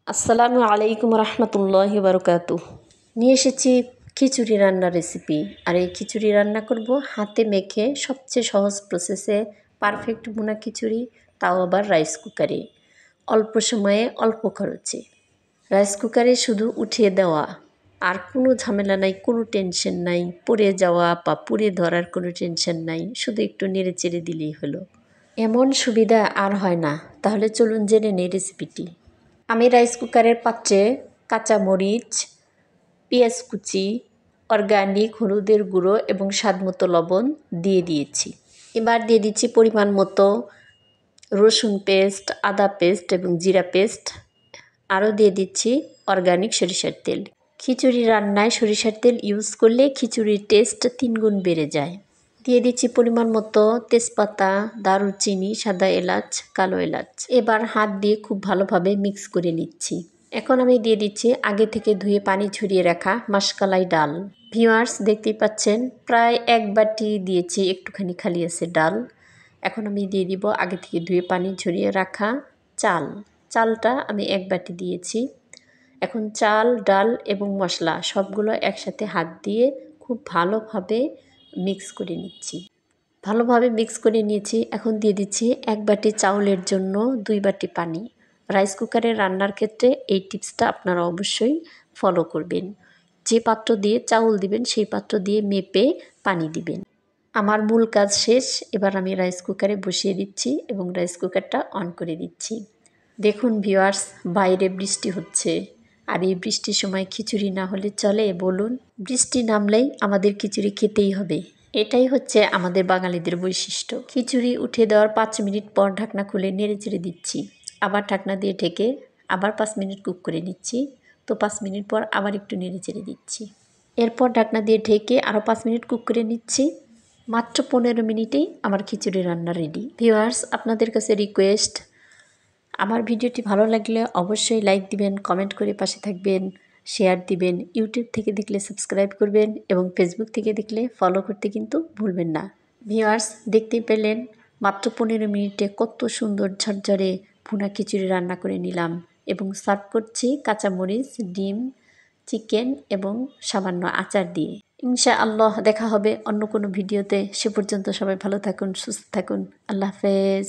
আসসালামু আলাইকুম রহমতুল্লাহি বারকাতু। নিয়ে এসেছি খিচুড়ি রান্নার রেসিপি। আর এই খিচুড়ি রান্না করব হাতে মেখে, সবচেয়ে সহজ প্রসেসে পারফেক্ট ভুনা খিচুড়ি, তাও আবার রাইস কুকারে, অল্প সময়ে অল্প খরচে। রাইস কুকারে শুধু উঠিয়ে দেওয়া, আর কোনো ঝামেলা নাই, কোনো টেনশন নাই, পুড়ে যাওয়া বা পুড়ে ধরার কোনো টেনশন নাই, শুধু একটু নেড়ে চেড়ে দিলেই হলো। এমন সুবিধা আর হয় না। তাহলে চলুন জেনে নেই রেসিপিটি। আমি রাইস কুকারের পাত্রে কাঁচামরিচ, পেঁয়াজ কুচি, অর্গানিক হলুদের গুঁড়ো এবং স্বাদমতো লবণ দিয়ে দিয়েছি। এবার দিয়ে দিচ্ছি পরিমাণ মতো রসুন পেস্ট, আদা পেস্ট এবং জিরা পেস্ট। আরও দিয়ে দিচ্ছি অর্গানিক সরিষার তেল। খিচুড়ি রান্নায় সরিষার তেল ইউজ করলে খিচুড়ির টেস্ট 3 গুণ বেড়ে যায়। দিয়ে দিচ্ছি পরিমাণ মতো তেজপাতা, দারুচিনি, সাদা এলাচ, কালো এলাচ। এবার হাত দিয়ে খুব ভালোভাবে মিক্স করে নিচ্ছি। এখন আমি দিয়ে দিচ্ছি আগে থেকে ধুয়ে পানি ঝরিয়ে রাখা মাসকালাই ডাল। ভিউয়ার্স, দেখতেই পাচ্ছেন প্রায় 1 বাটি দিয়েছি, একটুখানি খালি আছে ডাল। এখন আমি দিয়ে দিব আগে থেকে ধুয়ে পানি ঝরিয়ে রাখা চাল। চালটা আমি 1 বাটি দিয়েছি। এখন চাল, ডাল এবং মশলা সবগুলো একসাথে হাত দিয়ে খুব ভালোভাবে মিক্স করে নিচ্ছি। ভালোভাবে মিক্স করে নিয়েছি। এখন দিয়ে দিচ্ছি 1 বাটি চাউলের জন্য 2 বাটি পানি। রাইস কুকারে রান্নার ক্ষেত্রে এই টিপসটা আপনারা অবশ্যই ফলো করবেন। যে পাত্র দিয়ে চাউল দিবেন সেই পাত্র দিয়ে মেপে পানি দিবেন। আমার মূল কাজ শেষ। এবার আমি রাইস কুকারে বসিয়ে দিচ্ছি এবং রাইস কুকারটা অন করে দিচ্ছি। দেখুন ভিউয়ার্স, বাইরে বৃষ্টি হচ্ছে। আর এই বৃষ্টির সময় খিচুড়ি না হলে চলে বলুন? বৃষ্টি নামলেই আমাদের খিচুড়ি খেতেই হবে। এটাই হচ্ছে আমাদের বাঙালিদের বৈশিষ্ট্য। খিচুড়ি উঠে দেওয়ার 5 মিনিট পর ঢাকনা খুলে নেড়ে চেড়ে দিচ্ছি। আবার ঢাকনা দিয়ে ঢেকে আবার 5 মিনিট কুক করে নিচ্ছি। তো 5 মিনিট পর আবার একটু নেড়ে চেড়ে দিচ্ছি। এরপর ঢাকনা দিয়ে ঢেকে আরও 5 মিনিট কুক করে নিচ্ছি। মাত্র 15 মিনিটেই আমার খিচুড়ি রান্না রেডি। ভিউয়ার্স, আপনাদের কাছে রিকোয়েস্ট, আমার ভিডিওটি ভালো লাগলে অবশ্যই লাইক দিবেন, কমেন্ট করে পাশে থাকবেন, শেয়ার দিবেন। ইউটিউব থেকে দেখলে সাবস্ক্রাইব করবেন এবং ফেসবুক থেকে দেখলে ফলো করতে কিন্তু ভুলবেন না। ভিউয়ার্স, দেখতেই পেলেন মাত্র 15 মিনিটে কত সুন্দর ঝরঝরে ভুনা খিচুড়ি রান্না করে নিলাম এবং সার্ভ করছি কাঁচামরিচ, ডিম, চিকেন এবং সামান্য আচার দিয়ে। ইনশাআল্লাহ দেখা হবে অন্য কোনো ভিডিওতে। সে পর্যন্ত সবাই ভালো থাকুন, সুস্থ থাকুন। আল্লাহ হাফেজ।